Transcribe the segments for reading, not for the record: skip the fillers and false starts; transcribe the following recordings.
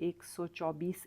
124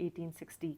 1860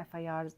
FIR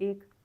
1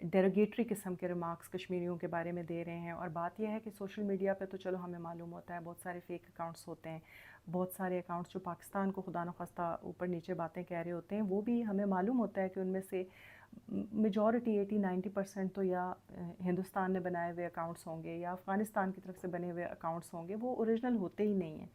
derogatory قسم کے remarks کشمیریوں کے بارے میں دے رہے ہیں. اور بات یہ ہے کہ سوشل میڈیا پہ تو چلو ہمیں معلوم ہوتا ہے بہت سارے فیک اکاؤنٹس ہوتے ہیں, بہت سارے اکاؤنٹس جو پاکستان کو خدا نخواستہ اوپر نیچے باتیں کہہ رہے ہوتے ہیں, وہ بھی ہمیں معلوم ہوتا ہے کہ ان میں سے میجورٹی 80-90% تو یا ہندوستان نے بنائے ہوئے اکاؤنٹس ہوں گے یا افغانستان کی طرف سے بنے ہوئے اکاؤنٹس ہوں گے, وہ اوریجنل ہوتے ہی نہیں ہیں.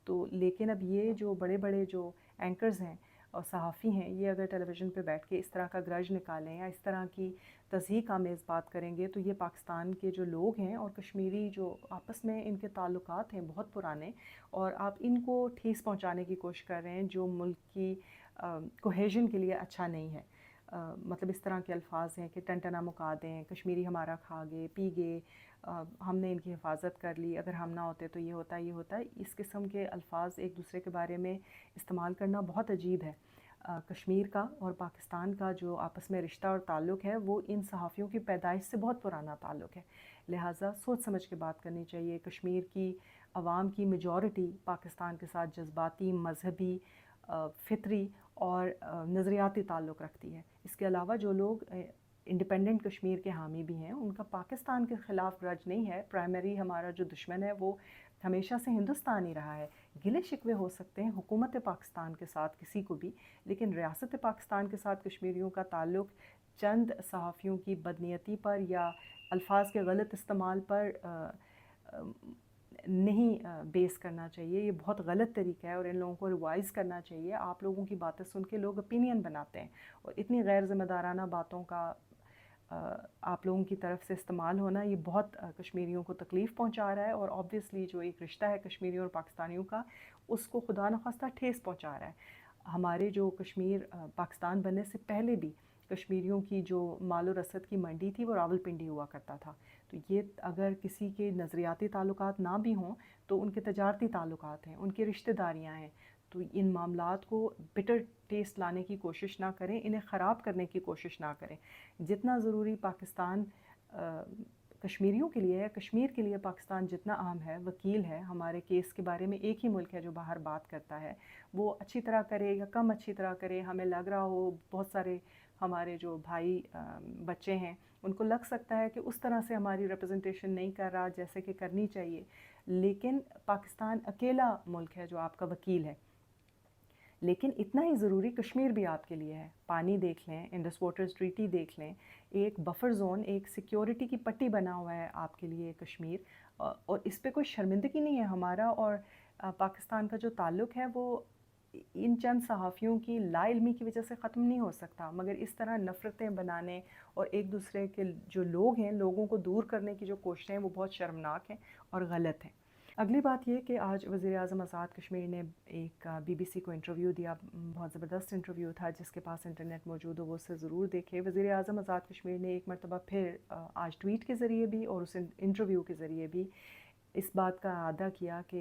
تو لیکن اب یہ جو بڑے بڑے جو اینکرز ہیں اور صحافی ہیں, یہ اگر ٹیلی ویژن پہ بیٹھ کے اس طرح کا گرج نکالیں یا اس طرح کی تضحیق آمیز بات کریں گے, تو یہ پاکستان کے جو لوگ ہیں اور کشمیری جو آپس میں ان کے تعلقات ہیں بہت پرانے, اور آپ ان کو ٹھیس پہنچانے کی کوشش کر رہے ہیں جو ملک کی کوہیژن کے لیے اچھا نہیں ہے. مطلب اس طرح کے الفاظ ہیں کہ ٹنٹنا مکا دیں, کشمیری ہمارا کھا گئے پی گئے, ہم نے ان کی حفاظت کر لی, اگر ہم نہ ہوتے تو یہ ہوتا ہے. اس قسم کے الفاظ ایک دوسرے کے بارے میں استعمال کرنا بہت عجیب ہے. کشمیر کا اور پاکستان کا جو آپس میں رشتہ اور تعلق ہے وہ ان صحافیوں کی پیدائش سے بہت پرانا تعلق ہے, لہٰذا سوچ سمجھ کے بات کرنی چاہیے. کشمیر کی عوام کی میجورٹی پاکستان کے ساتھ جذباتی, مذہبی, فطری اور نظریاتی تعلق رکھتی ہے. اس کے علاوہ جو لوگ انڈیپینڈنٹ کشمیر کے حامی بھی ہیں, ان کا پاکستان کے خلاف گرج نہیں ہے. پرائمری ہمارا جو دشمن ہے وہ ہمیشہ سے ہندوستان ہی رہا ہے. گلے شکوے ہو سکتے ہیں حکومت پاکستان کے ساتھ کسی کو بھی, لیکن ریاست پاکستان کے ساتھ کشمیریوں کا تعلق چند صحافیوں کی بدنیتی پر یا الفاظ کے غلط استعمال پر نہیں بیس کرنا چاہیے. یہ بہت غلط طریقہ ہے اور ان لوگوں کو ریوائز کرنا چاہیے. آپ لوگوں کی باتیں سن کے لوگ اپینین بناتے ہیں, اور اتنی غیر ذمہ دارانہ باتوں کا آپ لوگوں کی طرف سے استعمال ہونا یہ بہت کشمیریوں کو تکلیف پہنچا رہا ہے, اور آبویسلی جو ایک رشتہ ہے کشمیریوں اور پاکستانیوں کا اس کو خدا نخواستہ ٹھیس پہنچا رہا ہے. ہمارے جو کشمیر پاکستان بننے سے پہلے بھی کشمیریوں کی جو مال و رسد کی منڈی تھی وہ راولپنڈی ہوا کرتا تھا. تو یہ اگر کسی کے نظریاتی تعلقات نہ بھی ہوں تو ان کے تجارتی تعلقات ہیں, ان کی رشتہ داریاں ہیں. تو ان معاملات کو بٹر ٹیسٹ لانے کی کوشش نہ کریں, انہیں خراب کرنے کی کوشش نہ کریں. جتنا ضروری پاکستان کشمیریوں کے لیے ہے, کشمیر کے لیے پاکستان جتنا اہم ہے. وکیل ہے ہمارے کیس کے بارے میں, ایک ہی ملک ہے جو باہر بات کرتا ہے, وہ اچھی طرح کرے یا کم اچھی طرح کرے, ہمیں لگ رہا ہو بہت سارے ہمارے جو بھائی بچے ہیں ان کو لگ سکتا ہے کہ اس طرح سے ہماری ریپرزنٹیشن نہیں کر رہا جیسے کہ کرنی چاہیے, لیکن پاکستان اکیلا ملک ہے جو آپ کا وکیل ہے. لیکن اتنا ہی ضروری کشمیر بھی آپ کے لیے ہے. پانی دیکھ لیں, انڈس واٹرز ٹریٹی دیکھ لیں, ایک بفر زون, ایک سیکیورٹی کی پٹی بنا ہوا ہے آپ کے لیے کشمیر, اور اس پہ کوئی شرمندگی نہیں ہے. ہمارا اور پاکستان کا جو تعلق ہے وہ ان چند صحافیوں کی لا علمی کی وجہ سے ختم نہیں ہو سکتا, مگر اس طرح نفرتیں بنانے اور ایک دوسرے کے جو لوگ ہیں لوگوں کو دور کرنے کی جو کوششیں ہیں وہ بہت شرمناک ہیں اور غلط ہیں. اگلی بات یہ کہ آج وزیر اعظم آزاد کشمیر نے ایک بی بی سی کو انٹرویو دیا, بہت زبردست انٹرویو تھا. جس کے پاس انٹرنیٹ موجود ہو وہ اسے ضرور دیکھے. وزیر اعظم آزاد کشمیر نے ایک مرتبہ پھر آج ٹویٹ کے ذریعے بھی اور اس انٹرویو کے ذریعے بھی اس بات کا اعادہ کیا کہ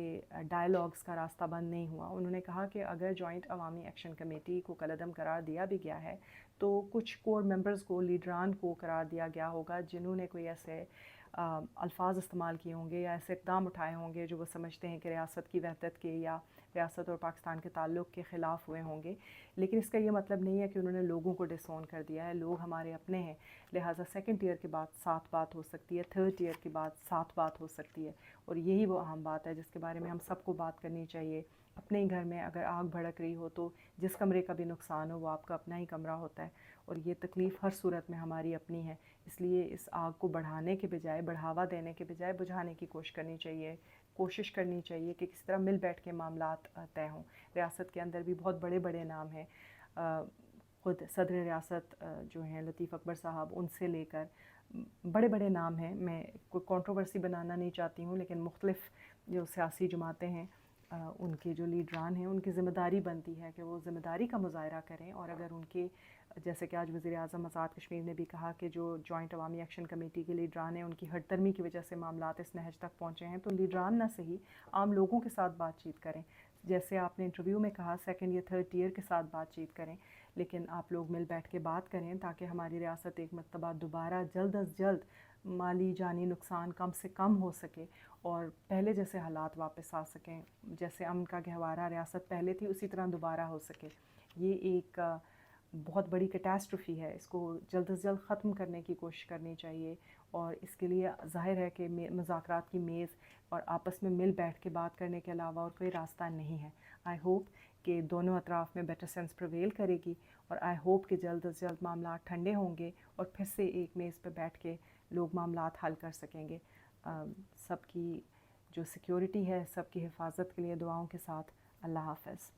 ڈائلاگز کا راستہ بند نہیں ہوا. انہوں نے کہا کہ اگر جوائنٹ عوامی ایکشن کمیٹی کو کالعدم قرار دیا بھی گیا ہے تو کچھ کور ممبرز کو, لیڈران کو قرار دیا گیا ہوگا جنہوں نے کوئی ایسے الفاظ استعمال کیے ہوں گے یا ایسے اقدام اٹھائے ہوں گے جو وہ سمجھتے ہیں کہ ریاست کی وحدت کے یا ریاست اور پاکستان کے تعلق کے خلاف ہوئے ہوں گے. لیکن اس کا یہ مطلب نہیں ہے کہ انہوں نے لوگوں کو ڈس اون کر دیا ہے. لوگ ہمارے اپنے ہیں, لہٰذا سیکنڈ ٹیئر کے بعد ساتھ بات ہو سکتی ہے, تھرڈ ٹیئر کے بعد ساتھ بات ہو سکتی ہے, اور یہی وہ اہم بات ہے جس کے بارے میں ہم سب کو بات کرنی چاہیے. اپنے ہی گھر میں اگر آگ بھڑک رہی ہو تو جس کمرے کا بھی نقصان ہو وہ آپ کا اپنا ہی کمرہ ہوتا ہے, اور یہ تکلیف ہر صورت میں ہماری اپنی ہے. اس لیے اس آگ کو بڑھانے کے بجائے, بڑھاوا دینے کے بجائے بجھانے کی کوشش کرنی چاہیے. کوشش کرنی چاہیے کہ کس طرح مل بیٹھ کے معاملات طے ہوں. ریاست کے اندر بھی بہت بڑے بڑے نام ہیں, خود صدر ریاست جو ہیں لطیف اکبر صاحب, ان سے لے کر بڑے بڑے نام ہیں. میں کوئی کنٹروورسی بنانا نہیں چاہتی ہوں, لیکن مختلف جو سیاسی جماعتیں ہیں ان کے جو لیڈران ہیں ان کی ذمہ داری بنتی ہے کہ وہ ذمہ داری کا مظاہرہ کریں. اور اگر ان کے, جیسے کہ آج وزیر اعظم آزاد کشمیر نے بھی کہا کہ جو جوائنٹ عوامی ایکشن کمیٹی کے لیڈران ہیں ان کی ہٹ درمی کی وجہ سے معاملات اس نہج تک پہنچے ہیں, تو لیڈران نہ صحیح عام لوگوں کے ساتھ بات چیت کریں. جیسے آپ نے انٹرویو میں کہا سیکنڈ یا تھرڈ ٹیئر کے ساتھ بات چیت کریں, لیکن آپ لوگ مل بیٹھ کے بات کریں تاکہ ہماری ریاست ایک مرتبہ دوبارہ جلد از جلد مالی جانی نقصان کم سے کم ہو سکے اور پہلے جیسے حالات واپس آ سکیں, جیسے امن کا گہوارہ ریاست پہلے تھی اسی طرح دوبارہ ہو سکے. یہ ایک بہت بڑی کیٹاسٹروفی ہے، اس کو جلد از جلد ختم کرنے کی کوشش کرنی چاہیے، اور اس کے لیے ظاہر ہے کہ مذاکرات کی میز اور آپس میں مل بیٹھ کے بات کرنے کے علاوہ اور کوئی راستہ نہیں ہے۔ آئی ہوپ کہ دونوں اطراف میں بیٹر سینس پریویل کرے گی، اور آئی ہوپ کہ جلد از جلد معاملات ٹھنڈے ہوں گے اور پھر سے ایک میز پہ بیٹھ کے لوگ معاملات حل کر سکیں گے۔ سب کی جو سیکیورٹی ہے، سب کی حفاظت کے لیے دعاؤں کے ساتھ، اللہ حافظ۔